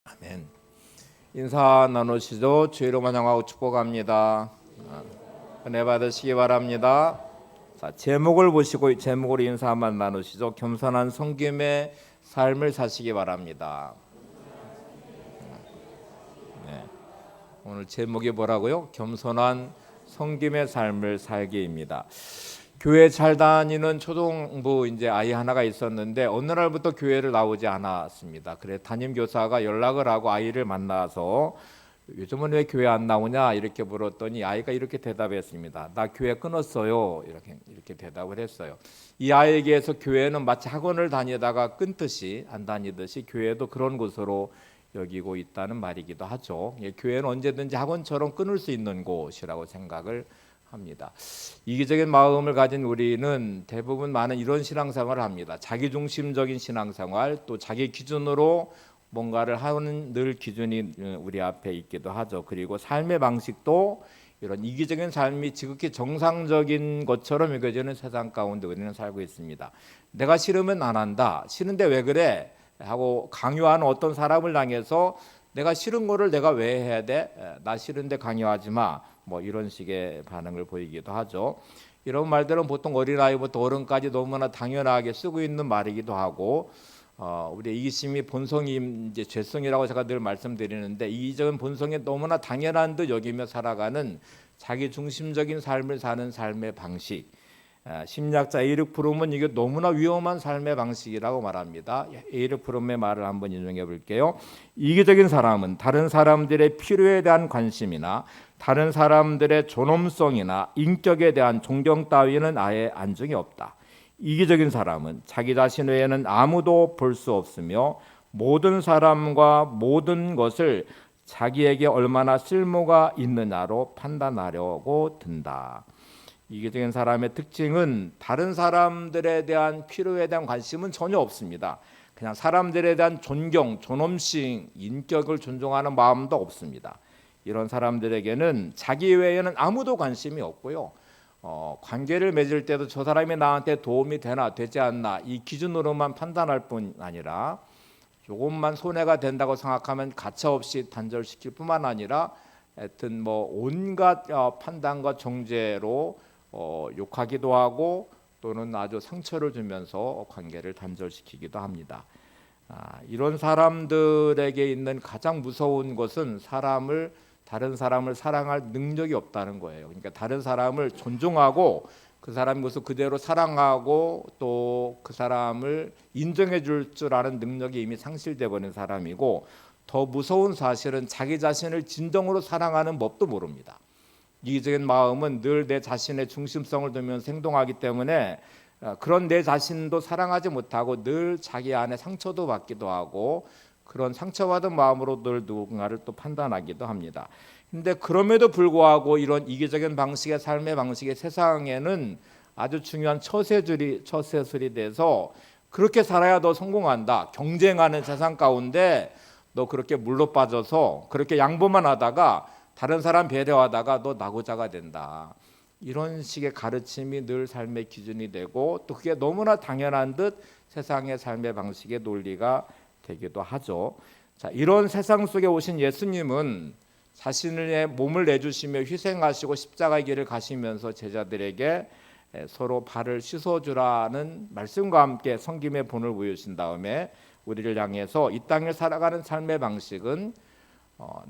아멘. 인사 나누시죠. 주의 이름 환영하고 축복합니다. 은혜 받으시기 바랍니다. 자, 제목을 보시고 제목으로 인사 한번 나누시죠. 겸손한 섬김의 삶을 사시기 바랍니다. 네. 오늘 제목이 뭐라고요? 겸손한 섬김의 삶을 살기입니다. 교회 잘 다니는 초등부 이제 아이 하나가 있었는데 어느 날부터 교회를 나오지 않았습니다. 그래 담임 교사가 연락을 하고 아이를 만나서 요즘은 왜 교회 안 나오냐 이렇게 물었더니 아이가 이렇게 대답했습니다. 나 교회 끊었어요. 이렇게 대답을 했어요. 이 아이에게서 교회는 마치 학원을 다니다가 끊듯이 안 다니듯이 교회도 그런 곳으로 여기고 있다는 말이기도 하죠. 교회는 언제든지 학원처럼 끊을 수 있는 곳이라고 생각을 합니다. 이기적인 마음을 가진 우리는 대부분 많은 이런 신앙생활을 합니다. 자기중심적인 신앙생활, 또 자기 기준으로 뭔가를 하는 늘 기준이 우리 앞에 있기도 하죠. 그리고 삶의 방식도 이런 이기적인 삶이 지극히 정상적인 것처럼 여겨지는 세상 가운데 우리는 살고 있습니다. 내가 싫으면 안 한다. 싫은데 왜 그래? 하고 강요하는 어떤 사람을 당해서 내가 싫은 거를 내가 왜 해야 돼? 나 싫은데 강요하지 마. 뭐 이런 식의 반응을 보이기도 하죠. 이런 말들은 보통 어린아이부터 어른까지 너무나 당연하게 쓰고 있는 말이기도 하고 우리의 이기심이 본성이 이제 죄성이라고 제가 늘 말씀드리는데 이기적인 본성이 너무나 당연한 듯 여기며 살아가는 자기 중심적인 삶을 사는 삶의 방식. 심리학자 에이르 프롬은 이게 너무나 위험한 삶의 방식이라고 말합니다. 에이르 프롬의 말을 한번 인용해 볼게요. 이기적인 사람은 다른 사람들의 필요에 대한 관심이나 다른 사람들의 존엄성이나 인격에 대한 존경 따위는 아예 안중이 없다. 이기적인 사람은 자기 자신 외에는 아무도 볼 수 없으며 모든 사람과 모든 것을 자기에게 얼마나 쓸모가 있느냐로 판단하려고 든다. 이기적인 사람의 특징은 다른 사람들에 대한 필요에 대한 관심은 전혀 없습니다. 그냥 사람들에 대한 존경, 존엄性, 인격을 존중하는 마음도 없습니다. 이런 사람들에게는 자기 외에는 아무도 관심이 없고요. 관계를 맺을 때도 저 사람이 나한테 도움이 되나 되지 않나 이 기준으로만 판단할 뿐 아니라 조금만 손해가 된다고 생각하면 가차없이 단절시킬 뿐만 아니라 하여튼 뭐 온갖 판단과 정죄로 욕하기도 하고 또는 아주 상처를 주면서 관계를 단절시키기도 합니다. 이런 사람들에게 있는 가장 무서운 것은 다른 사람을 사랑할 능력이 없다는 거예요. 그러니까 다른 사람을 존중하고 그 사람 것을 그대로 사랑하고 또 그 사람을 인정해 줄 줄 아는 능력이 이미 상실되어 버린 사람이고 더 무서운 사실은 자기 자신을 진정으로 사랑하는 법도 모릅니다. 이기적인 마음은 늘 내 자신의 중심성을 두면서 행동하기 때문에 그런 내 자신도 사랑하지 못하고 늘 자기 안에 상처도 받기도 하고 그런 상처받은 마음으로 늘 누군가를 또 판단하기도 합니다. 근데 그럼에도 불구하고 이런 이기적인 방식의 삶의 방식의 세상에는 아주 중요한 처세술이 돼서 그렇게 살아야 너 성공한다. 경쟁하는 세상 가운데 너 그렇게 물로 빠져서 그렇게 양보만 하다가 다른 사람 배려하다가 너 낙오자가 된다. 이런 식의 가르침이 늘 삶의 기준이 되고 또 그게 너무나 당연한 듯 세상의 삶의 방식의 논리가 되기도 하죠. 자, 이런 세상 속에 오신 예수님은 자신의 몸을 내주시며 희생하시고 십자가의 길을 가시면서 제자들에게 서로 발을 씻어주라는 말씀과 함께 섬김의 본을 보여주신 다음에 우리를 향해서 이 땅을 살아가는 삶의 방식은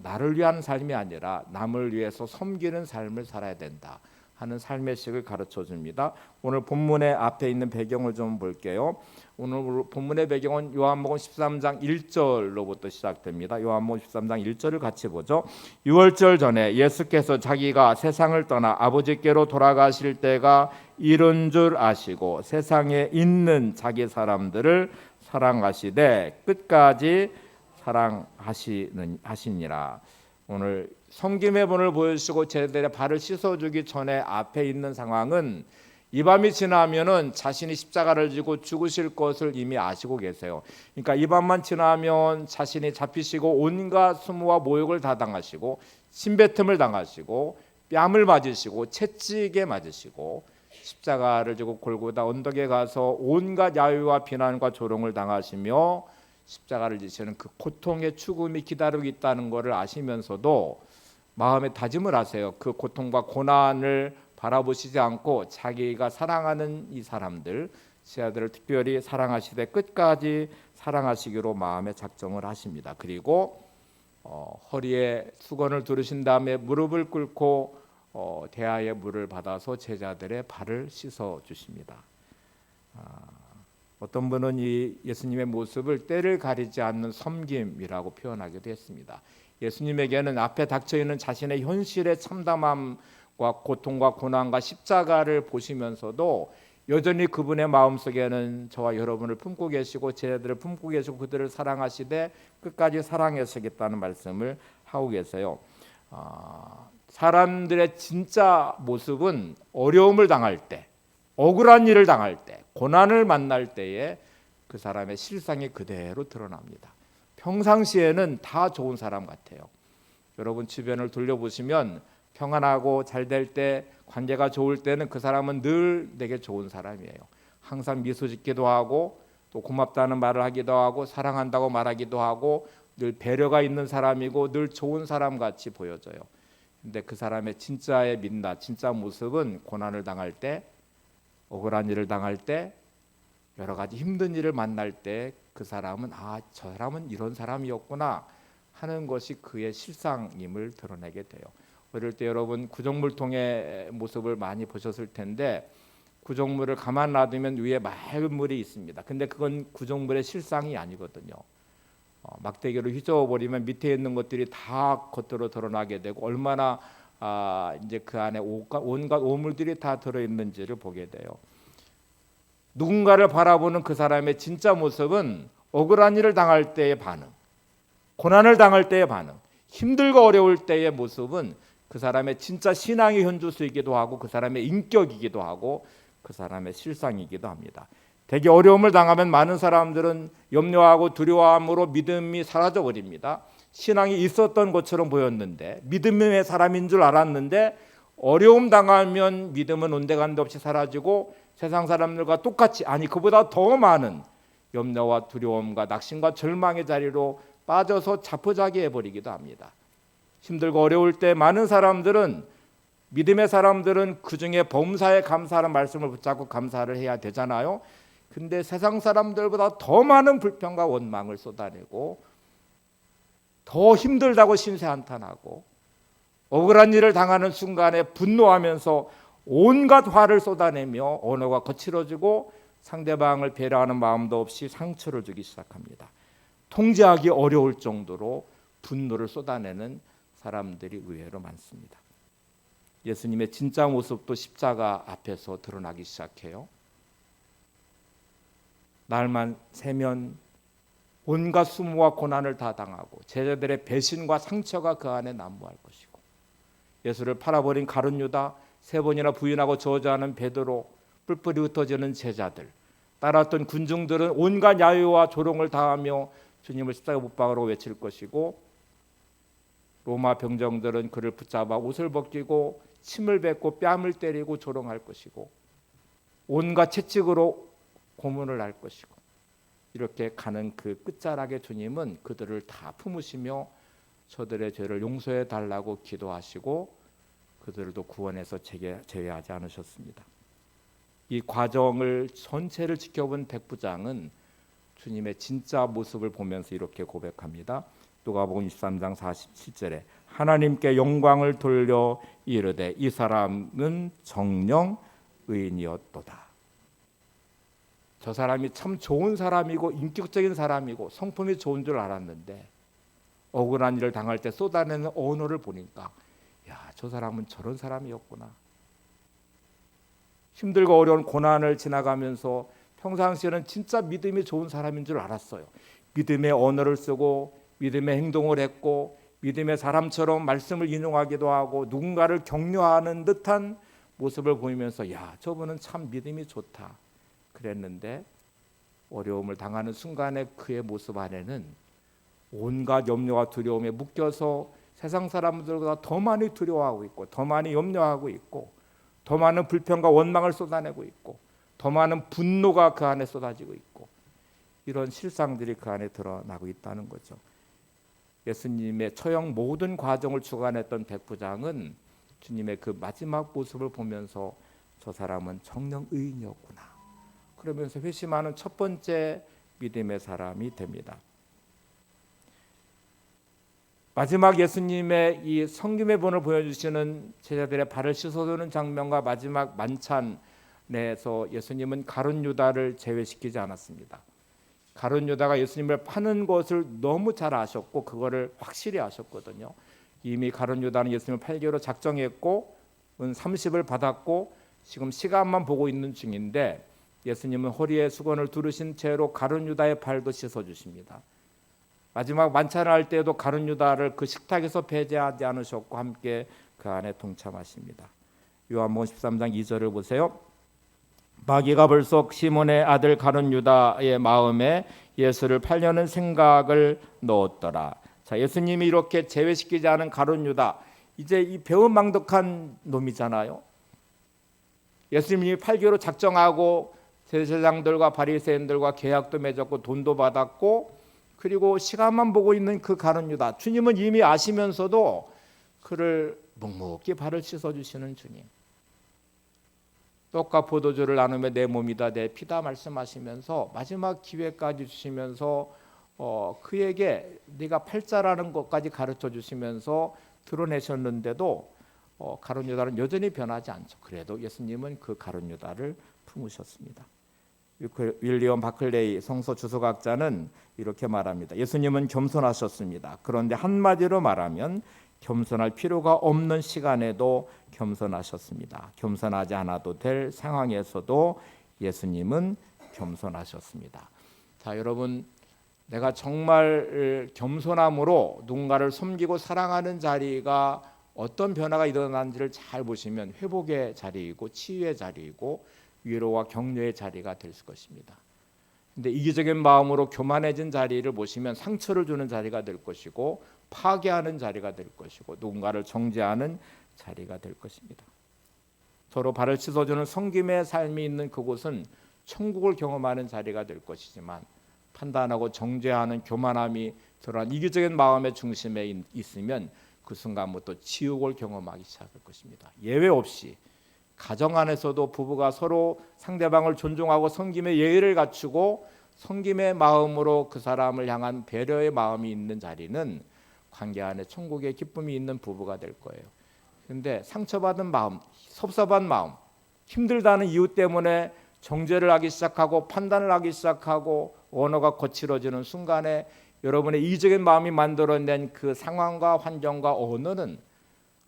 나를 위한 삶이 아니라 남을 위해서 섬기는 삶을 살아야 된다 하는 삶의 식을 가르쳐 줍니다. 오늘 본문의 앞에 있는 배경을 좀 볼게요. 오늘 본문의 배경은 요한복음 13장 1절로부터 시작됩니다. 요한복음 13장 1절을 같이 보죠. 유월절 전에 예수께서 자기가 세상을 떠나 아버지께로 돌아가실 때가 이른 줄 아시고 세상에 있는 자기 사람들을 사랑하시되 끝까지 사랑하시니라. 오늘 섬김의 본을 보여주시고 제자들의 발을 씻어주기 전에 앞에 있는 상황은 이 밤이 지나면은 자신이 십자가를 지고 죽으실 것을 이미 아시고 계세요. 그러니까 이 밤만 지나면 자신이 잡히시고 온갖 수모와 모욕을 다 당하시고 침뱉음을 당하시고 뺨을 맞으시고 채찍에 맞으시고 십자가를 지고 골고다 언덕에 가서 온갖 야유와 비난과 조롱을 당하시며 십자가를 지시는 그 고통의 죽음이 기다리고 있다는 것을 아시면서도 마음에 다짐을 하세요. 그 고통과 고난을 바라보시지 않고 자기가 사랑하는 이 사람들, 제자들을 특별히 사랑하시되 끝까지 사랑하시기로 마음에 작정을 하십니다. 그리고 허리에 수건을 두르신 다음에 무릎을 꿇고 대야의 물을 받아서 제자들의 발을 씻어 주십니다. 어떤 분은 이 예수님의 모습을 때를 가리지 않는 섬김이라고 표현하기도 했습니다. 예수님에게는 앞에 닥쳐 있는 자신의 현실의 참담함과 고통과 고난과 십자가를 보시면서도 여전히 그분의 마음속에는 저와 여러분을 품고 계시고 제자들을 품고 계시고 그들을 사랑하시되 끝까지 사랑하시겠다는 말씀을 하고 계세요. 사람들의 진짜 모습은 어려움을 당할 때, 억울한 일을 당할 때, 고난을 만날 때에 그 사람의 실상이 그대로 드러납니다. 평상시에는 다 좋은 사람 같아요. 여러분 주변을 돌려보시면 평안하고 잘 될 때, 관계가 좋을 때는 그 사람은 늘 내게 좋은 사람이에요. 항상 미소 짓기도 하고 또 고맙다는 말을 하기도 하고 사랑한다고 말하기도 하고 늘 배려가 있는 사람이고 늘 좋은 사람 같이 보여져요. 근데 그 사람의 진짜의 민낯, 진짜 모습은 고난을 당할 때, 억울한 일을 당할 때, 여러 가지 힘든 일을 만날 때 그 사람은 저 사람은 이런 사람이었구나 하는 것이 그의 실상임을 드러내게 돼요. 어릴 때 여러분 구정물통의 모습을 많이 보셨을 텐데 구정물을 가만 놔두면 위에 맑은 물이 있습니다. 근데 그건 구정물의 실상이 아니거든요. 막대기로 휘저어버리면 밑에 있는 것들이 다 겉으로 드러나게 되고 얼마나 이제 그 안에 온갖 오물들이 다 들어있는지를 보게 돼요. 누군가를 바라보는 그 사람의 진짜 모습은 억울한 일을 당할 때의 반응, 고난을 당할 때의 반응, 힘들고 어려울 때의 모습은 그 사람의 진짜 신앙의 현주소이기도 하고 그 사람의 인격이기도 하고 그 사람의 실상이기도 합니다. 되게 어려움을 당하면 많은 사람들은 염려하고 두려워함으로 믿음이 사라져 버립니다. 신앙이 있었던 것처럼 보였는데 믿음의 사람인 줄 알았는데 어려움 당하면 믿음은 온데간데 없이 사라지고 세상 사람들과 똑같이 그보다 더 많은 염려와 두려움과 낙심과 절망의 자리로 빠져서 자포자기해버리기도 합니다. 힘들고 어려울 때 많은 사람들은 믿음의 사람들은 그중에 범사에 감사하는 말씀을 붙잡고 감사를 해야 되잖아요. 근데 세상 사람들보다 더 많은 불평과 원망을 쏟아내고 더 힘들다고 신세한탄하고 억울한 일을 당하는 순간에 분노하면서 온갖 화를 쏟아내며 언어가 거칠어지고 상대방을 배려하는 마음도 없이 상처를 주기 시작합니다. 통제하기 어려울 정도로 분노를 쏟아내는 사람들이 의외로 많습니다. 예수님의 진짜 모습도 십자가 앞에서 드러나기 시작해요. 날만 새면 온갖 수모와 고난을 다 당하고 제자들의 배신과 상처가 그 안에 난무할 것이고 예수를 팔아버린 가룟 유다, 3번이나 부인하고 저주하는 베드로, 뿔뿔이 흩어지는 제자들, 따랐던 군중들은 온갖 야유와 조롱을 당하며 주님을 십자가 못 박으라고 외칠 것이고 로마 병정들은 그를 붙잡아 옷을 벗기고 침을 뱉고 뺨을 때리고 조롱할 것이고 온갖 채찍으로 고문을 할 것이고 이렇게 가는 그 끝자락에 주님은 그들을 다 품으시며 저들의 죄를 용서해 달라고 기도하시고 그들도 구원해서 제외하지 않으셨습니다. 이 과정을 전체를 지켜본 백부장은 주님의 진짜 모습을 보면서 이렇게 고백합니다. 누가복음 23장 47절에 하나님께 영광을 돌려 이르되 이 사람은 정녕 의인이었도다. 저 사람이 참 좋은 사람이고 인격적인 사람이고 성품이 좋은 줄 알았는데 억울한 일을 당할 때 쏟아내는 언어를 보니까 저 사람은 저런 사람이었구나. 힘들고 어려운 고난을 지나가면서 평상시에는 진짜 믿음이 좋은 사람인 줄 알았어요. 믿음의 언어를 쓰고 믿음의 행동을 했고 믿음의 사람처럼 말씀을 인용하기도 하고 누군가를 격려하는 듯한 모습을 보이면서 저분은 참 믿음이 좋다 그랬는데 어려움을 당하는 순간에 그의 모습 안에는 온갖 염려와 두려움에 묶여서 세상 사람들보다 더 많이 두려워하고 있고 더 많이 염려하고 있고 더 많은 불평과 원망을 쏟아내고 있고 더 많은 분노가 그 안에 쏟아지고 있고 이런 실상들이 그 안에 드러나고 있다는 거죠. 예수님의 처형 모든 과정을 주관했던 백부장은 주님의 그 마지막 모습을 보면서 저 사람은 정령 의인이었구나, 그러면서 회심하는 첫 번째 믿음의 사람이 됩니다. 마지막 예수님의 이 성김의 본을 보여주시는 제자들의 발을 씻어주는 장면과 마지막 만찬에서 예수님은 가룟 유다를 제외시키지 않았습니다. 가룟 유다가 예수님을 파는 것을 너무 잘 아셨고 그거를 확실히 아셨거든요. 이미 가룟 유다는 예수님을 팔기로 작정했고 은 30을 받았고 지금 시간만 보고 있는 중인데 예수님은 허리에 수건을 두르신 채로 가룟 유다의 발도 씻어주십니다. 마지막 만찬을 할 때에도 가룟 유다를 그 식탁에서 배제하지 않으셨고 함께 그 안에 동참하십니다. 요한복음 13장 2절을 보세요. 마귀가 벌써 시몬의 아들 가룟 유다의 마음에 예수를 팔려는 생각을 넣었더라. 자, 예수님이 이렇게 제외시키지 않은 가룟 유다, 이제 이 배은망덕한 놈이잖아요. 예수님이 팔기로 작정하고 제사장들과 바리새인들과 계약도 맺었고 돈도 받았고 그리고 시간만 보고 있는 그 가룟 유다, 주님은 이미 아시면서도 그를 묵묵히 발을 씻어주시는 주님, 떡과 포도주를 나누며 내 몸이다 내 피다 말씀하시면서 마지막 기회까지 주시면서 그에게 네가 팔자라는 것까지 가르쳐 주시면서 드러내셨는데도 가룟 유다는 여전히 변하지 않죠. 그래도 예수님은 그 가룟 유다를 품으셨습니다. 윌리엄 바클레이 성서 주석학자는 이렇게 말합니다. 예수님은 겸손하셨습니다. 그런데 한마디로 말하면 겸손할 필요가 없는 시간에도 겸손하셨습니다. 겸손하지 않아도 될 상황에서도 예수님은 겸손하셨습니다. 자, 여러분, 내가 정말 겸손함으로 누군가를 섬기고 사랑하는 자리가 어떤 변화가 일어나는지를 잘 보시면 회복의 자리이고 치유의 자리이고 위로와 격려의 자리가 될 것입니다. 근데 이기적인 마음으로 교만해진 자리를 보시면 상처를 주는 자리가 될 것이고 파괴하는 자리가 될 것이고 누군가를 정죄하는 자리가 될 것입니다. 서로 발을 씻어주는 섬김의 삶이 있는 그곳은 천국을 경험하는 자리가 될 것이지만 판단하고 정죄하는 교만함이 드러난 이기적인 마음의 중심에 있으면 그 순간부터 지옥을 경험하기 시작할 것입니다. 예외 없이 가정 안에서도 부부가 서로 상대방을 존중하고 섬김의 예의를 갖추고 섬김의 마음으로 그 사람을 향한 배려의 마음이 있는 자리는 관계 안에 천국의 기쁨이 있는 부부가 될 거예요. 그런데 상처받은 마음, 섭섭한 마음, 힘들다는 이유 때문에 정죄를 하기 시작하고 판단을 하기 시작하고 언어가 거칠어지는 순간에 여러분의 이기적인 마음이 만들어낸 그 상황과 환경과 언어는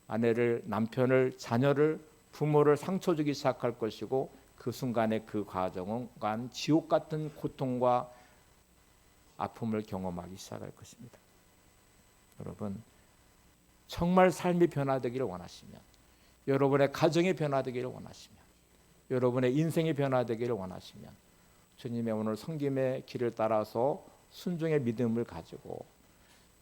아내를, 남편을, 자녀를, 부모를 상처 주기 시작할 것이고 그 순간에 그 과정은 지옥 같은 고통과 아픔을 경험하기 시작할 것입니다. 여러분, 정말 삶이 변화되기를 원하시면, 여러분의 가정이 변화되기를 원하시면, 여러분의 인생이 변화되기를 원하시면 주님의 오늘 섬김의 길을 따라서 순종의 믿음을 가지고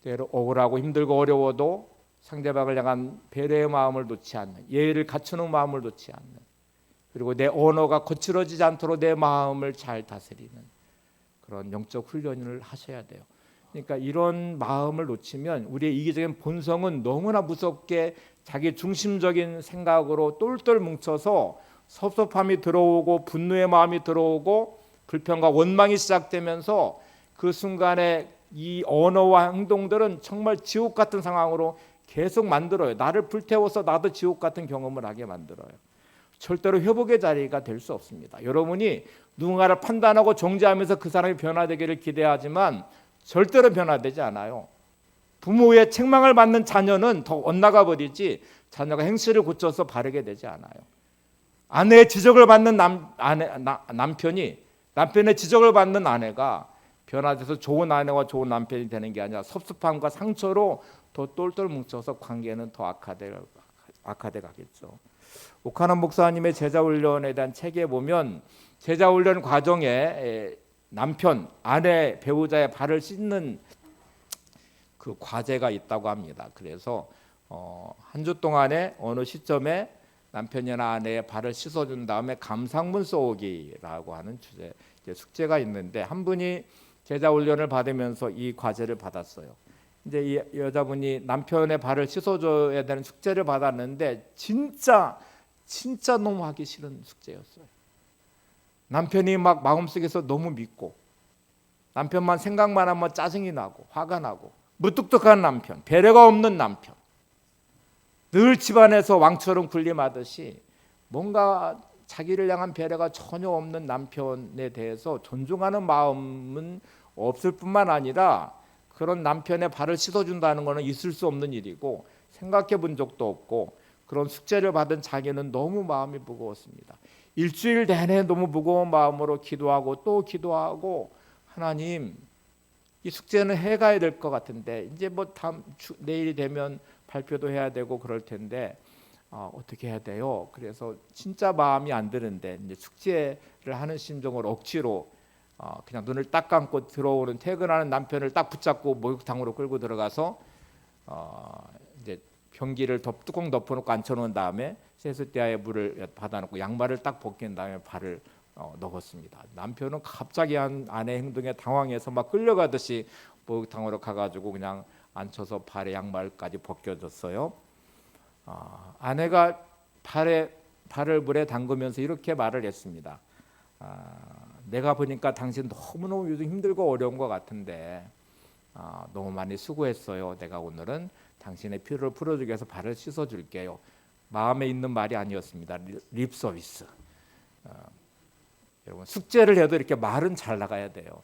때로 억울하고 힘들고 어려워도 상대방을 향한 배려의 마음을 놓지 않는, 예의를 갖추는 마음을 놓지 않는, 그리고 내 언어가 거칠어지지 않도록 내 마음을 잘 다스리는 그런 영적 훈련을 하셔야 돼요. 그러니까 이런 마음을 놓치면 우리의 이기적인 본성은 너무나 무섭게 자기 중심적인 생각으로 똘똘 뭉쳐서 섭섭함이 들어오고 분노의 마음이 들어오고 불평과 원망이 시작되면서 그 순간에 이 언어와 행동들은 정말 지옥 같은 상황으로 계속 만들어요. 나를 불태워서 나도 지옥 같은 경험을 하게 만들어요. 절대로 회복의 자리가 될 수 없습니다. 여러분이 누군가를 판단하고 정죄하면서 그 사람이 변화되기를 기대하지만 절대로 변화되지 않아요. 부모의 책망을 받는 자녀는 더 엇나가 버리지 자녀가 행실을 고쳐서 바르게 되지 않아요. 아내의 지적을 받는 남편이, 남편의 지적을 받는 아내가 변화돼서 좋은 아내와 좋은 남편이 되는 게 아니라 섭섭함과 상처로 더 똘똘 뭉쳐서 관계는 더 악화돼 가겠죠. 오카남 목사님의 제자훈련에 대한 책에 보면 제자훈련 과정에 남편, 아내, 배우자의 발을 씻는 그 과제가 있다고 합니다. 그래서 한 주 동안에 어느 시점에 남편이나 아내의 발을 씻어준 다음에 감상문 써오기라고 하는 주제 숙제가 있는데 한 분이 제자 훈련을 받으면서 이 과제를 받았어요. 이제 이 여자분이 남편의 발을 씻어줘야 되는 숙제를 받았는데 진짜 너무 하기 싫은 숙제였어요. 남편이 막 마음속에서 너무 믿고 남편만 생각만 하면 짜증이 나고 화가 나고 무뚝뚝한 남편, 배려가 없는 남편, 늘 집안에서 왕처럼 군림하듯이 뭔가 자기를 향한 배려가 전혀 없는 남편에 대해서 존중하는 마음은 없을 뿐만 아니라 그런 남편의 발을 씻어준다는 것은 있을 수 없는 일이고 생각해 본 적도 없고 그런 숙제를 받은 자기는 너무 마음이 무거웠습니다. 일주일 내내 너무 무거운 마음으로 기도하고 또 기도하고 하나님 이 숙제는 해가야 될 것 같은데 이제 뭐 내일이 되면 발표도 해야 되고 그럴 텐데 어떻게 해야 돼요? 그래서 진짜 마음이 안 드는데 이제 숙제를 하는 심정으로 억지로 그냥 눈을 딱 감고 들어오는 퇴근하는 남편을 딱 붙잡고 목욕탕으로 끌고 들어가서 이제 변기를 뚜껑 덮어놓고 앉혀놓은 다음에 세숫대야에 물을 받아놓고 양말을 딱 벗긴 다음에 발을 넣었습니다. 남편은 갑자기 한 아내 행동에 당황해서 막 끌려가듯이 목욕탕으로 가가지고 그냥 앉혀서 발에 양말까지 벗겨줬어요. 아내가 발을 물에 담그면서 이렇게 말을 했습니다. 내가 보니까 당신 너무너무 요즘 힘들고 어려운 것 같은데 너무 많이 수고했어요. 내가 오늘은 당신의 피로를 풀어주기 위해서 발을 씻어줄게요. 마음에 있는 말이 아니었습니다. 립 서비스. 여러분 숙제를 해도 이렇게 말은 잘 나가야 돼요.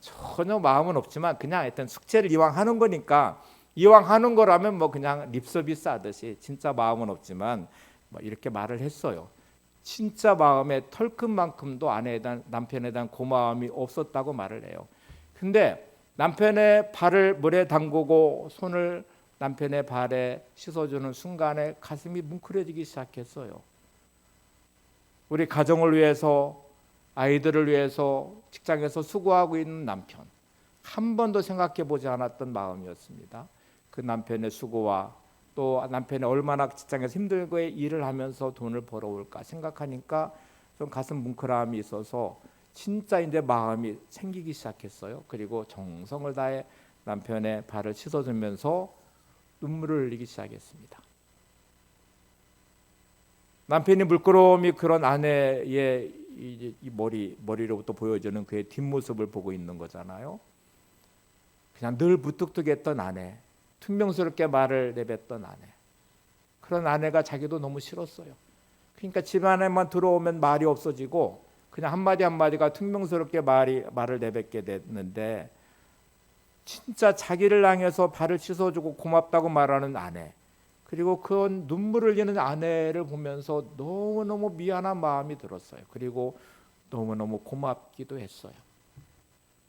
전혀 마음은 없지만 그냥 하여튼 숙제를 이왕 하는 거니까 이왕 하는 거라면 뭐 그냥 립 서비스 하듯이 진짜 마음은 없지만 뭐 이렇게 말을 했어요. 진짜 마음에 털끝만큼도 남편에 대한 고마움이 없었다고 말을 해요. 근데 남편의 발을 물에 담그고 손을 남편의 발에 씻어주는 순간에 가슴이 뭉클해지기 시작했어요. 우리 가정을 위해서 아이들을 위해서 직장에서 수고하고 있는 남편 한 번도 생각해 보지 않았던 마음이었습니다. 그 남편의 수고와 또 남편이 얼마나 직장에서 힘들고 일을 하면서 돈을 벌어올까 생각하니까 좀 가슴 뭉클함이 있어서 진짜 이제 마음이 생기기 시작했어요. 그리고 정성을 다해 남편의 발을 씻어주면서 눈물을 흘리기 시작했습니다. 남편이 물끄러미 그런 아내의 이 머리로부터 보여주는 그의 뒷모습을 보고 있는 거잖아요. 그냥 늘 무뚝뚝했던 아내, 퉁명스럽게 말을 내뱉던 아내, 그런 아내가 자기도 너무 싫었어요. 그러니까 집안에만 들어오면 말이 없어지고 그냥 한마디 한마디가 퉁명스럽게 말을 내뱉게 됐는데 진짜 자기를 향해서 발을 씻어주고 고맙다고 말하는 아내, 그리고 그 눈물을 흘리는 아내를 보면서 너무너무 미안한 마음이 들었어요. 그리고 너무너무 고맙기도 했어요.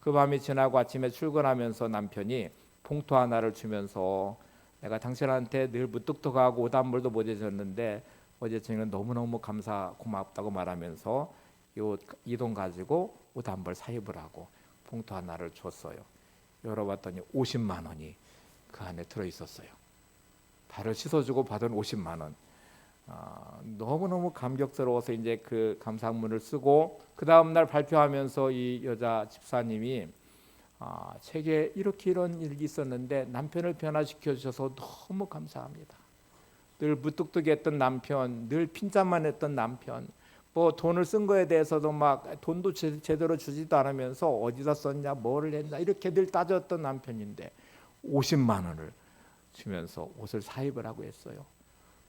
그 밤이 지나고 아침에 출근하면서 남편이 봉투 하나를 주면서 내가 당신한테 늘 무뚝뚝하고 오단물도 못 해줬는데 어제 저녁은 너무너무 고맙다고 말하면서 이 돈 가지고 옷 한 벌 사 입으라고 봉투 하나를 줬어요. 열어봤더니 50만 원이 그 안에 들어있었어요. 발을 씻어주고 받은 50만 원. 너무너무 감격스러워서 이제 그 감사문을 쓰고 그 다음날 발표하면서 이 여자 집사님이 책에 이런 일이 있었는데 남편을 변화시켜 주셔서 너무 감사합니다. 늘 무뚝뚝했던 남편, 늘 핀잔만 했던 남편, 뭐 돈을 쓴 거에 대해서도 막 돈도 제대로 주지도 않으면서 어디다 썼냐, 뭐를 했냐 이렇게 늘 따졌던 남편인데 50만 원을 주면서 옷을 사입으라고 했어요.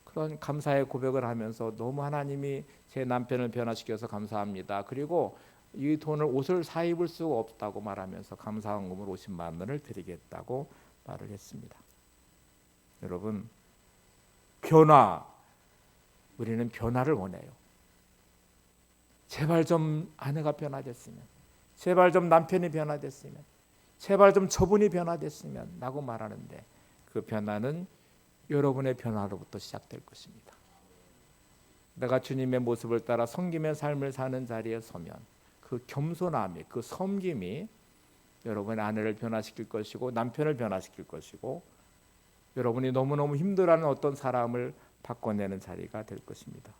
그런 감사의 고백을 하면서 너무 하나님이 제 남편을 변화시켜서 감사합니다. 그리고 이 돈을 옷을 사입을 수가 없다고 말하면서 감사헌금을 50만 원을 드리겠다고 말을 했습니다. 여러분, 우리는 변화를 원해요. 제발 좀 아내가 변화됐으면, 제발 좀 남편이 변화됐으면, 제발 좀 저분이 변화됐으면 라고 말하는데 그 변화는 여러분의 변화로부터 시작될 것입니다. 내가 주님의 모습을 따라 섬김의 삶을 사는 자리에 서면 그 겸손함이, 그 섬김이 여러분의 아내를 변화시킬 것이고 남편을 변화시킬 것이고 여러분이 너무너무 힘들어하는 어떤 사람을 바꿔내는 자리가 될 것입니다.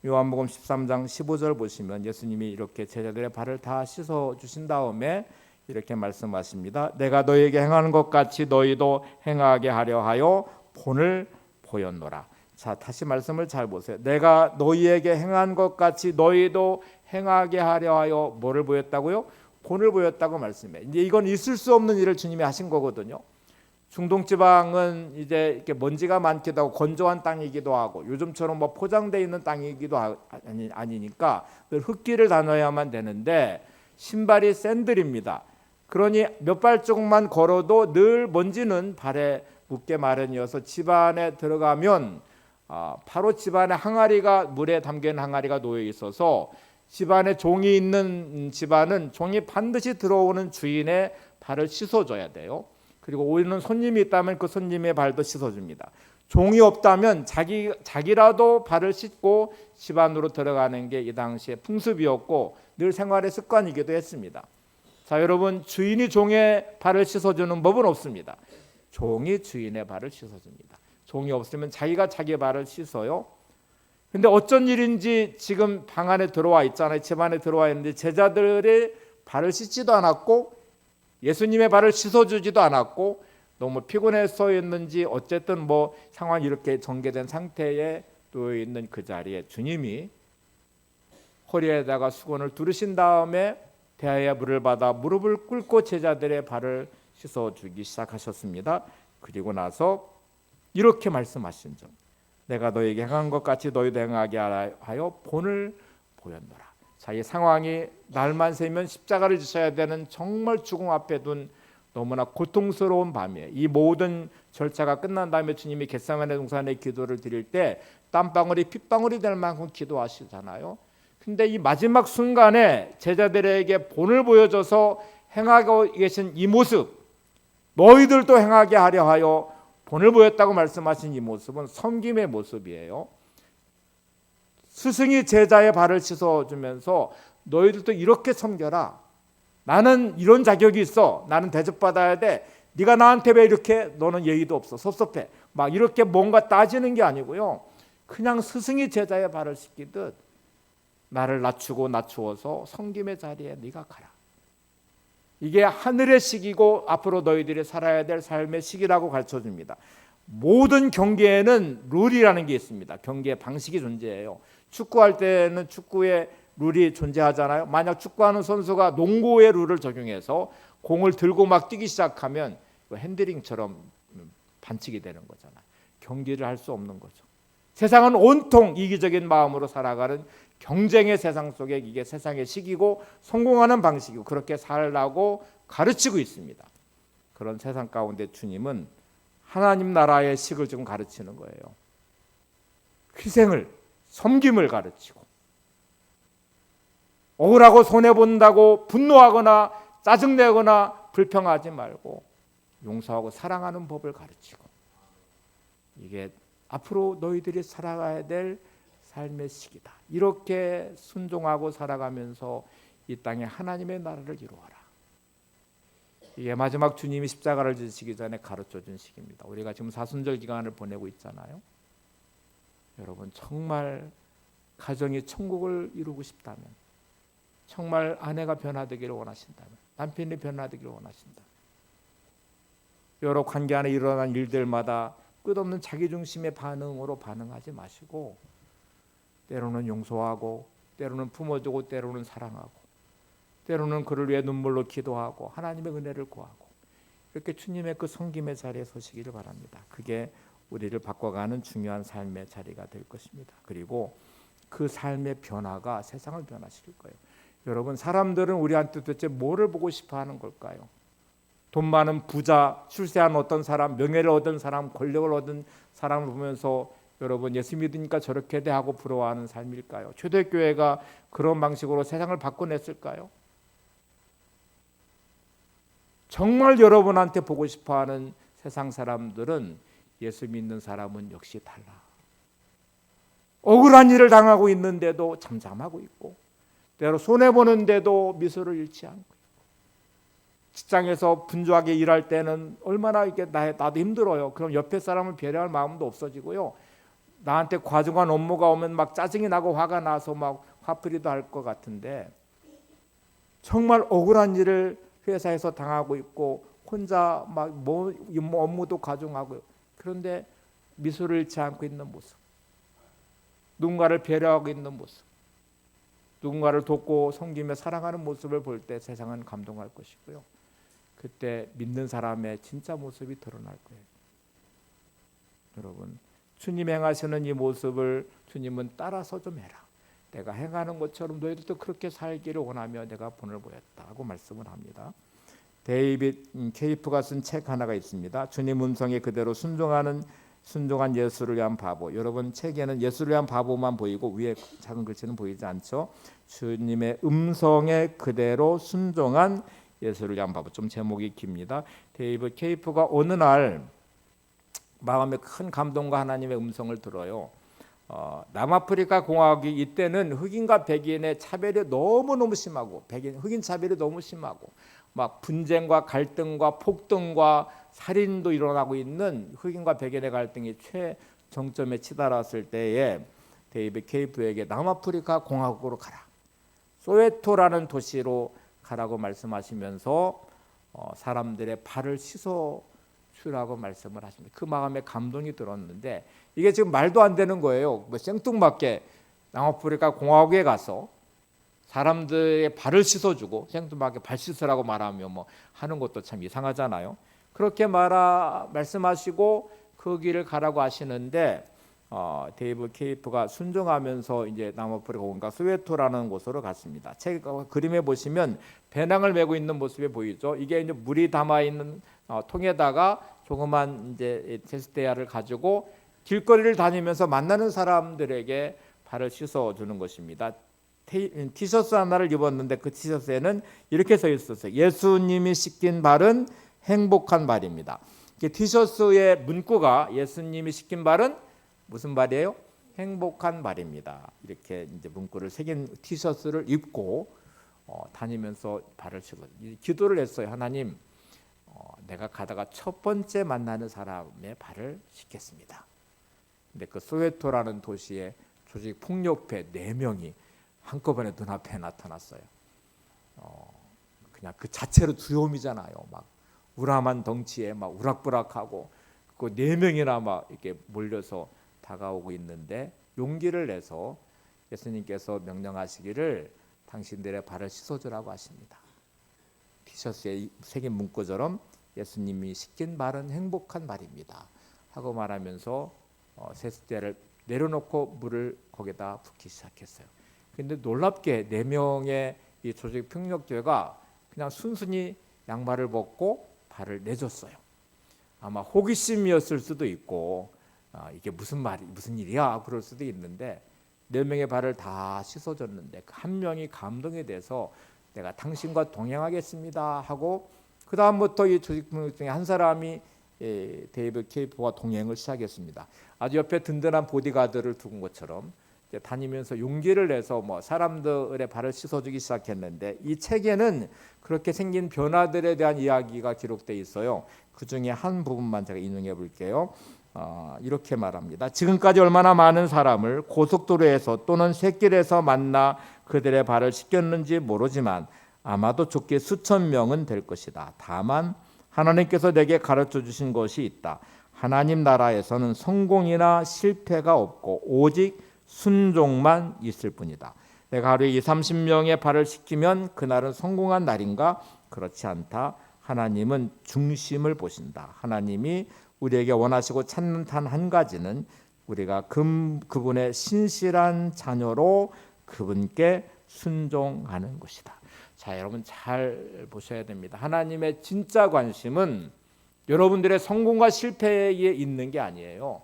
요한복음 13장 15절 보시면 예수님이 이렇게 제자들의 발을 다 씻어 주신 다음에 이렇게 말씀하십니다. 내가 너희에게 행하는 것 같이 너희도 행하게 하려 하여 본을 보였노라. 자, 다시 말씀을 잘 보세요. 내가 너희에게 행한 것 같이 너희도 행하게 하려 하여 뭐를 보였다고요? 본을 보였다고 말씀해. 이제 이건 있을 수 없는 일을 주님이 하신 거거든요. 중동 지방은 이제 이렇게 먼지가 많기도 하고 건조한 땅이기도 하고 요즘처럼 뭐 포장돼 있는 땅이기도 아니니까 늘 흙길을 다녀야만 되는데 신발이 샌들입니다. 그러니 몇 발짝만 걸어도 늘 먼지는 발에 묻게 마련이어서 집안에 들어가면 바로 집안에 항아리가 물에 담긴 항아리가 놓여 있어서 집안에 종이 있는 집안은 종이 반드시 들어오는 주인의 발을 씻어줘야 돼요. 그리고 오는 손님이 있다면 그 손님의 발도 씻어줍니다. 종이 없다면 자기라도 발을 씻고 집 안으로 들어가는 게 이 당시의 풍습이었고 늘 생활의 습관이기도 했습니다. 자, 여러분, 주인이 종의 발을 씻어주는 법은 없습니다. 종이 주인의 발을 씻어줍니다. 종이 없으면 자기가 자기 발을 씻어요. 근데 어쩐 일인지 지금 방 안에 들어와 있잖아요. 집 안에 들어와 있는데 제자들의 발을 씻지도 않았고 예수님의 발을 씻어주지도 않았고 너무 피곤해서 했는지 어쨌든 뭐 상황이 이렇게 전개된 상태에 놓여 있는 그 자리에 주님이 허리에다가 수건을 두르신 다음에 대야의 물을 받아 무릎을 꿇고 제자들의 발을 씻어주기 시작하셨습니다. 그리고 나서 이렇게 말씀하신 점, 내가 너에게 행한 것 같이 너희도 행하게 하여 본을 보였노라. 자, 이 상황이 날만 새면 십자가를 지셔야 되는 정말 죽음 앞에 둔 너무나 고통스러운 밤이에요. 이 모든 절차가 끝난 다음에 주님이 겟세마네 동산에 기도를 드릴 때 땀방울이 핏방울이 될 만큼 기도하시잖아요. 근데 이 마지막 순간에 제자들에게 본을 보여줘서 행하고 계신 이 모습, 너희들도 행하게 하려 하여 본을 보였다고 말씀하신 이 모습은 섬김의 모습이에요. 스승이 제자의 발을 씻어주면서 너희들도 이렇게 섬겨라. 나는 이런 자격이 있어. 나는 대접받아야 돼. 네가 나한테 왜 이렇게, 너는 예의도 없어. 섭섭해. 막 이렇게 뭔가 따지는 게 아니고요. 그냥 스승이 제자의 발을 씻기듯 나를 낮추어서 섬김의 자리에 네가 가라. 이게 하늘의 시기고 앞으로 너희들이 살아야 될 삶의 시기라고 가르쳐줍니다. 모든 경기에는 룰이라는 게 있습니다. 경기의 방식이 존재해요. 축구할 때는 축구의 룰이 존재하잖아요. 만약 축구하는 선수가 농구의 룰을 적용해서 공을 들고 막 뛰기 시작하면 핸들링처럼 반칙이 되는 거잖아요. 경기를 할 수 없는 거죠. 세상은 온통 이기적인 마음으로 살아가는 경쟁의 세상 속에 이게 세상의 시기고 성공하는 방식이고 그렇게 살라고 가르치고 있습니다. 그런 세상 가운데 주님은 하나님 나라의 식을 지금 가르치는 거예요. 희생을, 섬김을 가르치고 억울하고 손해본다고 분노하거나 짜증내거나 불평하지 말고 용서하고 사랑하는 법을 가르치고 이게 앞으로 너희들이 살아가야 될 삶의 시기다. 이렇게 순종하고 살아가면서 이 땅에 하나님의 나라를 이루어라. 이게 마지막 주님이 십자가를 지시기 전에 가르쳐준 시기입니다. 우리가 지금 사순절 기간을 보내고 있잖아요. 여러분, 정말 가정이 천국을 이루고 싶다면, 정말 아내가 변화되기를 원하신다면, 남편이 변화되기를 원하신다. 여러 관계 안에 일어난 일들마다 끝없는 자기중심의 반응으로 반응하지 마시고 때로는 용서하고 때로는 품어주고 때로는 사랑하고 때로는 그를 위해 눈물로 기도하고 하나님의 은혜를 구하고 이렇게 주님의 그 섬김의 자리에 서시기를 바랍니다. 그게 우리를 바꿔가는 중요한 삶의 자리가 될 것입니다. 그리고 그 삶의 변화가 세상을 변화시킬 거예요. 여러분, 사람들은 우리한테 도대체 뭐를 보고 싶어 하는 걸까요? 돈 많은 부자, 출세한 어떤 사람, 명예를 얻은 사람, 권력을 얻은 사람을 보면서 여러분 예수 믿으니까 저렇게 돼 하고 부러워하는 삶일까요? 초대교회가 그런 방식으로 세상을 바꿔냈을까요? 정말 여러분한테 보고 싶어하는 세상 사람들은 예수 믿는 사람은 역시 달라. 억울한 일을 당하고 있는데도 잠잠하고 있고 때로 손해보는데도 미소를 잃지 않고 직장에서 분주하게 일할 때는 얼마나 이게 나도 힘들어요. 그럼 옆에 사람을 배려할 마음도 없어지고요. 나한테 과중한 업무가 오면 막 짜증이 나고 화가 나서 막 화풀이도 할 것 같은데 정말 억울한 일을 회사에서 당하고 있고 혼자 막 업무도 과중하고 그런데 미소를 잃지 않고 있는 모습, 누군가를 배려하고 있는 모습, 누군가를 돕고 섬기며 사랑하는 모습을 볼 때 세상은 감동할 것이고요. 그때 믿는 사람의 진짜 모습이 드러날 거예요. 여러분, 주님 행하시는 이 모습을 주님은 따라서 좀 해라. 내가 행하는 것처럼 너희들도 그렇게 살기를 원하며 내가 본을 보였다고 말씀을 합니다. 데이빗 케이프가 쓴 책 하나가 있습니다. 주님 음성에 그대로 순종한 예수를 위한 바보. 여러분 책에는 예수를 위한 바보만 보이고 위에 작은 글씨는 보이지 않죠. 주님의 음성에 그대로 순종한 예수를 위한 바보. 좀 제목이 깁니다. 데이빗 케이프가 어느 날 마음에 큰 감동과 하나님의 음성을 들어요. 남아프리카 공화국이 이때는 흑인과 백인의 차별이 너무너무 심하고 흑인 차별이 너무 심하고 막 분쟁과 갈등과 폭동과 살인도 일어나고 있는 흑인과 백인의 갈등이 최정점에 치달았을 때에 데이빗 케이프에게 남아프리카 공화국으로 가라, 소웨토라는 도시로 가라고 말씀하시면서 사람들의 발을 씻어 주라고 말씀을 하십니다. 그 마음에 감동이 들었는데 이게 지금 말도 안 되는 거예요. 생뚱맞게 남아프리카 공화국에 가서 사람들의 발을 씻어주고 생뚱맞게 발 씻으라고 말하며 뭐 하는 것도 참 이상하잖아요. 그렇게 말씀하시고 그 길을 가라고 하시는데 데이빗 케이프가 순종하면서 이제 남아프리카 공화국 소웨토라는 곳으로 갔습니다. 책 그림에 보시면 배낭을 메고 있는 모습이 보이죠. 이게 이제 물이 담아 있는 통에다가 조그만 이제 테스테야를 가지고 길거리를 다니면서 만나는 사람들에게 발을 씻어 주는 것입니다. 티셔츠 하나를 입었는데 그 티셔츠에는 이렇게 써 있었어요. 예수님이 씻긴 발은 행복한 발입니다. 티셔츠의 문구가 예수님이 씻긴 발은 무슨 발이에요? 행복한 발입니다. 이렇게 이제 문구를 새긴 티셔츠를 입고 다니면서 발을 씻어 기도를 했어요. 하나님, 내가 가다가 첫 번째 만나는 사람의 발을 씻겠습니다. 근데 그 소웨토라는 도시에 조직 폭력배 4명이 한꺼번에 눈앞에 나타났어요. 그냥 그 자체로 두려움이잖아요. 막 우람한 덩치에 막 우락부락하고 그 4명이나 막 이렇게 몰려서 다가오고 있는데 용기를 내서 예수님께서 명령하시기를 당신들의 발을 씻어주라고 하십니다. 티셔츠에 새긴 문구처럼 예수님이 씻긴 발은 행복한 발입니다 하고 말하면서 세숫대를 내려놓고 물을 거기다 붓기 시작했어요. 그런데 놀랍게 4명의 이 조직 폭력죄가 그냥 순순히 양말을 벗고 발을 내줬어요. 아마 호기심이었을 수도 있고 이게 무슨 일이야 그럴 수도 있는데 4명의 발을 다 씻어줬는데 한 명이 감동이 돼서 내가 당신과 동행하겠습니다 하고 그 다음부터 이 조직폭력 중에 한 사람이 데이빗 케이프와 동행을 시작했습니다. 아주 옆에 든든한 보디가드를 두은 것처럼 다니면서 용기를 내서 뭐 사람들의 발을 씻어주기 시작했는데 이 책에는 그렇게 생긴 변화들에 대한 이야기가 기록되어 있어요. 그 중에 한 부분만 제가 인용해 볼게요. 이렇게 말합니다. 지금까지 얼마나 많은 사람을 고속도로에서 또는 샛길에서 만나 그들의 발을 씻겼는지 모르지만 아마도 좋게 수천 명은 될 것이다. 다만 하나님께서 내게 가르쳐 주신 것이 있다. 하나님 나라에서는 성공이나 실패가 없고 오직 순종만 있을 뿐이다. 내가 하루에 20-30명의 발을 씻기면 그날은 성공한 날인가? 그렇지 않다. 하나님은 중심을 보신다. 하나님이 우리에게 원하시고 찾는 단 한 가지는 우리가 그분의 신실한 자녀로 그분께 순종하는 것이다. 자, 여러분 잘 보셔야 됩니다. 하나님의 진짜 관심은 여러분들의 성공과 실패에 있는 게 아니에요.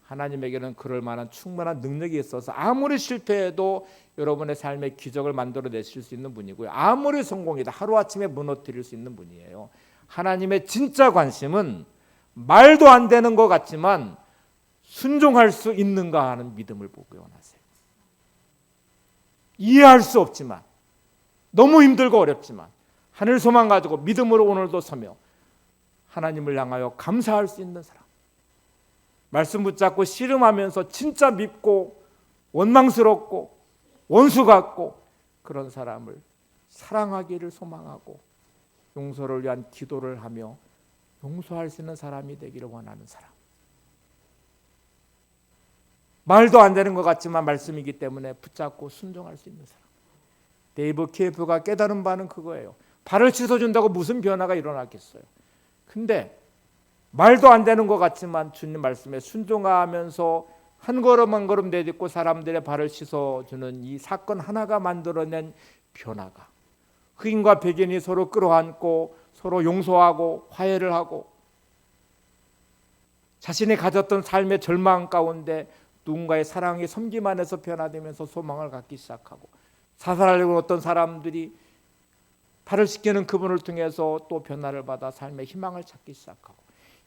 하나님에게는 그럴 만한 충분한 능력이 있어서 아무리 실패해도 여러분의 삶에 기적을 만들어내실 수 있는 분이고요. 아무리 성공이다 하루아침에 무너뜨릴 수 있는 분이에요. 하나님의 진짜 관심은 말도 안 되는 것 같지만 순종할 수 있는가 하는 믿음을 보고 원하세요. 이해할 수 없지만 너무 힘들고 어렵지만 하늘 소망 가지고 믿음으로 오늘도 서며 하나님을 향하여 감사할 수 있는 사람, 말씀 붙잡고 씨름하면서 진짜 믿고 원망스럽고 원수 같고 그런 사람을 사랑하기를 소망하고 용서를 위한 기도를 하며 용서할 수 있는 사람이 되기를 원하는 사람. 말도 안 되는 것 같지만 말씀이기 때문에 붙잡고 순종할 수 있는 사람. 데이브 KF가 깨달은 바는 그거예요. 발을 씻어준다고 무슨 변화가 일어나겠어요. 근데 말도 안 되는 것 같지만 주님 말씀에 순종하면서 한 걸음 한 걸음 내딛고 사람들의 발을 씻어주는 이 사건 하나가 만들어낸 변화가, 흑인과 백인이 서로 끌어안고 서로 용서하고 화해를 하고 자신이 가졌던 삶의 절망 가운데 누군가의 사랑의 섬김 안에서 변화되면서 소망을 갖기 시작하고, 사살하려고 어떤 사람들이 발을 씻기는 그분을 통해서 또 변화를 받아 삶의 희망을 찾기 시작하고,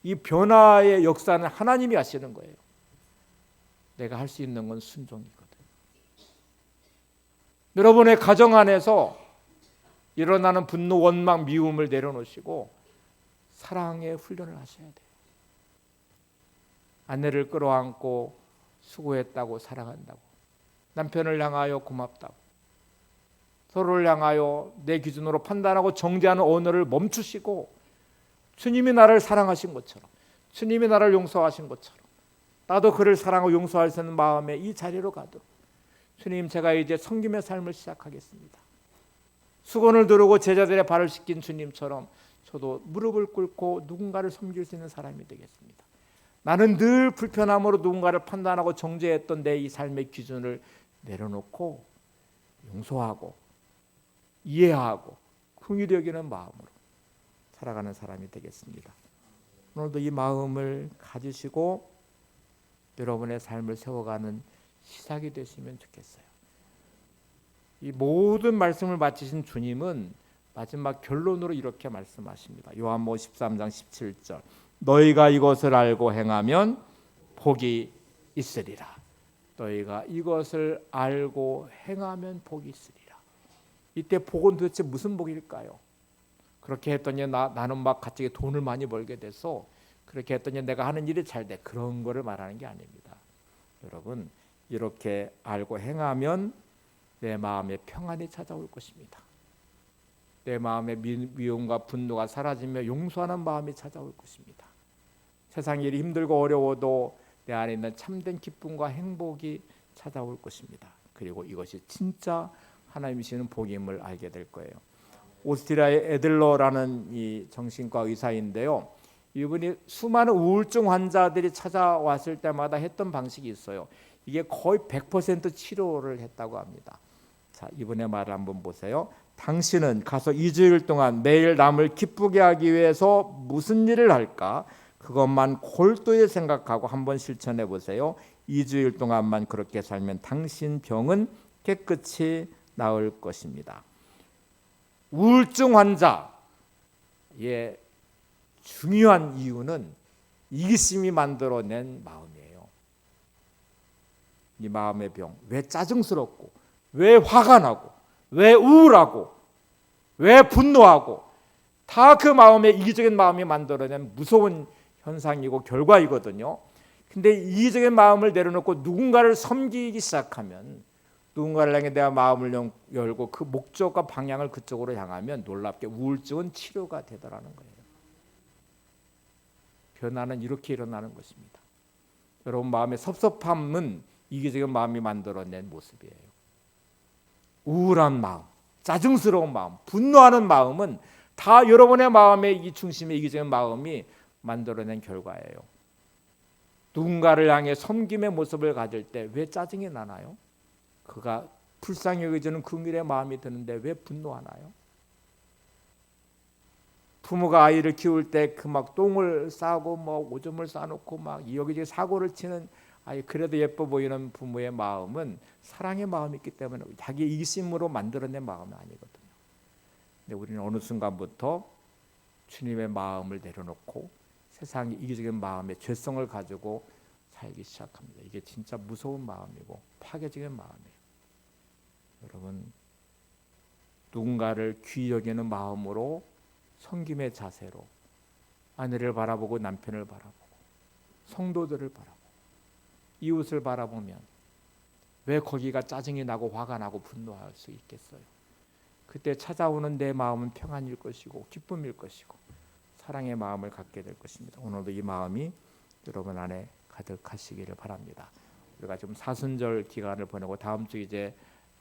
이 변화의 역사는 하나님이 하시는 거예요. 내가 할 수 있는 건 순종이거든. 여러분의 가정 안에서 일어나는 분노, 원망, 미움을 내려놓으시고 사랑의 훈련을 하셔야 돼요. 아내를 끌어안고 수고했다고 사랑한다고, 남편을 향하여 고맙다고, 서로를 향하여 내 기준으로 판단하고 정죄하는 언어를 멈추시고 주님이 나를 사랑하신 것처럼, 주님이 나를 용서하신 것처럼 나도 그를 사랑하고 용서할 수 있는 마음에 이 자리로 가도록, 주님 제가 이제 섬김의 삶을 시작하겠습니다. 수건을 두르고 제자들의 발을 씻긴 주님처럼 저도 무릎을 꿇고 누군가를 섬길 수 있는 사람이 되겠습니다. 나는 늘 불편함으로 누군가를 판단하고 정죄했던 내 이 삶의 기준을 내려놓고 용서하고 이해하고 긍휼히 여기는 마음으로 살아가는 사람이 되겠습니다. 오늘도 이 마음을 가지시고 여러분의 삶을 세워가는 시작이 되시면 좋겠어요. 이 모든 말씀을 마치신 주님은 마지막 결론으로 이렇게 말씀하십니다. 요한복음 13장 17절, 너희가 이것을 알고 행하면 복이 있으리라. 너희가 이것을 알고 행하면 복이 있으리라. 이때 복은 도대체 무슨 복일까요? 그렇게 했더니 나는 막 갑자기 돈을 많이 벌게 돼서, 그렇게 했더니 내가 하는 일이 잘 돼, 그런 거를 말하는 게 아닙니다. 여러분, 이렇게 알고 행하면 내 마음에 평안이 찾아올 것입니다. 내 마음의 미움과 분노가 사라지며 용서하는 마음이 찾아올 것입니다. 세상 일이 힘들고 어려워도 내 안에 있는 참된 기쁨과 행복이 찾아올 것입니다. 그리고 이것이 진짜 하나님이 주시는 복임을 알게 될 거예요. 오스트리아의 에들러라는 이 정신과 의사인데요, 이분이 수많은 우울증 환자들이 찾아왔을 때마다 했던 방식이 있어요. 이게 거의 100% 치료를 했다고 합니다. 자, 이분의 말을 한번 보세요. 당신은 가서 2주일 동안 매일 남을 기쁘게 하기 위해서 무슨 일을 할까? 그것만 골똘히 생각하고 한번 실천해 보세요. 2주일 동안만 그렇게 살면 당신 병은 깨끗이 나을 것입니다. 우울증 환자의 중요한 이유는 이기심이 만들어낸 마음이에요. 이 마음의 병, 왜 짜증스럽고, 왜 화가 나고, 왜 우울하고, 왜 분노하고, 다 그 마음의 이기적인 마음이 만들어낸 무서운 현상이고 결과이거든요. 근데 이기적인 마음을 내려놓고 누군가를 섬기기 시작하면, 누군가를 향해 내가 마음을 열고 그 목적과 방향을 그쪽으로 향하면 놀랍게 우울증은 치료가 되더라는 거예요. 변화는 이렇게 일어나는 것입니다. 여러분 마음의 섭섭함은 이기적인 마음이 만들어낸 모습이에요. 우울한 마음, 짜증스러운 마음, 분노하는 마음은 다 여러분의 마음의 이 중심의 이기적인 마음이 만들어낸 결과예요. 누군가를 향해 섬김의 모습을 가질 때 왜 짜증이 나나요? 그가 불쌍히 여겨지는 긍휼의 마음이 드는데 왜 분노하나요? 부모가 아이를 키울 때 그 막 똥을 싸고 뭐 오줌을 싸놓고 막 여기저기 사고를 치는 아이, 그래도 예뻐 보이는 부모의 마음은 사랑의 마음이 있기 때문에 자기 이기심으로 만들어낸 마음은 아니거든요. 근데 우리는 어느 순간부터 주님의 마음을 내려놓고 세상의 이기적인 마음의 죄성을 가지고 살기 시작합니다. 이게 진짜 무서운 마음이고 파괴적인 마음이에요. 여러분, 누군가를 귀히 여기는 마음으로 섬김의 자세로 아내를 바라보고 남편을 바라보고 성도들을 바라보고 이웃을 바라보면 왜 거기가 짜증이 나고 화가 나고 분노할 수 있겠어요? 그때 찾아오는 내 마음은 평안일 것이고 기쁨일 것이고 사랑의 마음을 갖게 될 것입니다. 오늘도 이 마음이 여러분 안에 가득하시기를 바랍니다. 우리가 지금 사순절 기간을 보내고 다음 주 이제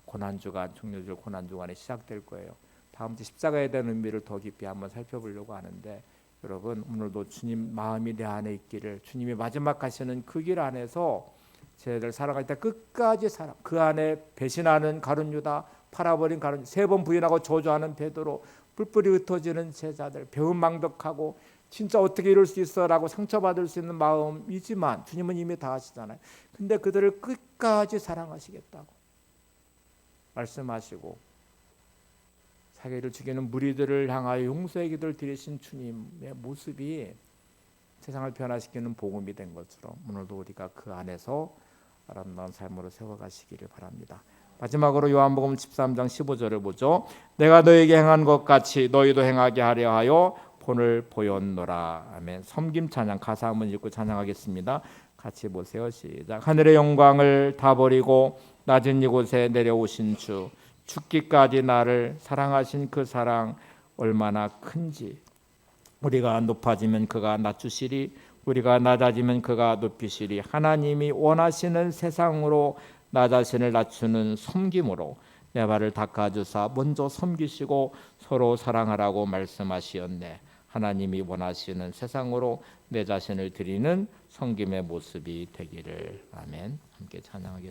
고난주간, 종료절 고난주간이 시작될 거예요. 다음 주 십자가에 대한 의미를 더 깊이 한번 살펴보려고 하는데, 여러분 오늘도 주님 마음이 내 안에 있기를, 주님이 마지막 가시는 그 길 안에서 저희들 살아갈 때 끝까지 사랑, 그 안에 배신하는 가룟 유다, 팔아버린 가룟, 3번 부인하고 저주하는 베드로, 뿔뿔이 흩어지는 제자들, 배은망덕하고 진짜 어떻게 이럴 수 있어라고 상처받을 수 있는 마음이지만 주님은 이미 다 아시잖아요. 근데 그들을 끝까지 사랑하시겠다고 말씀하시고 자기를 죽이는 무리들을 향하여 용서의 기도를 드리신 주님의 모습이 세상을 변화시키는 복음이 된 것처럼 오늘도 우리가 그 안에서 아름다운 삶으로 세워가시기를 바랍니다. 마지막으로 요한복음 13장 15절을 보죠. 내가 너에게 행한 것 같이 너희도 행하게 하려 하여 본을 보였노라. 아멘. 섬김 찬양 가사 한번 읽고 찬양하겠습니다. 같이 보세요. 시작. 하늘의 영광을 다 버리고 낮은 이곳에 내려오신 주, 죽기까지 나를 사랑하신 그 사랑 얼마나 큰지. 우리가 높아지면 그가 낮추시리, 우리가 낮아지면 그가 높이시리. 하나님이 원하시는 세상으로 나 자신을 낮추는 섬김으로 내 발을 닦아주사 먼저 섬기시고 서로 사랑하라고 말씀하시었네. 하나님이 원하시는 세상으로 내 자신을 드리는 섬김의 모습이 되기를. 아멘. 함께 찬양하겠습니다.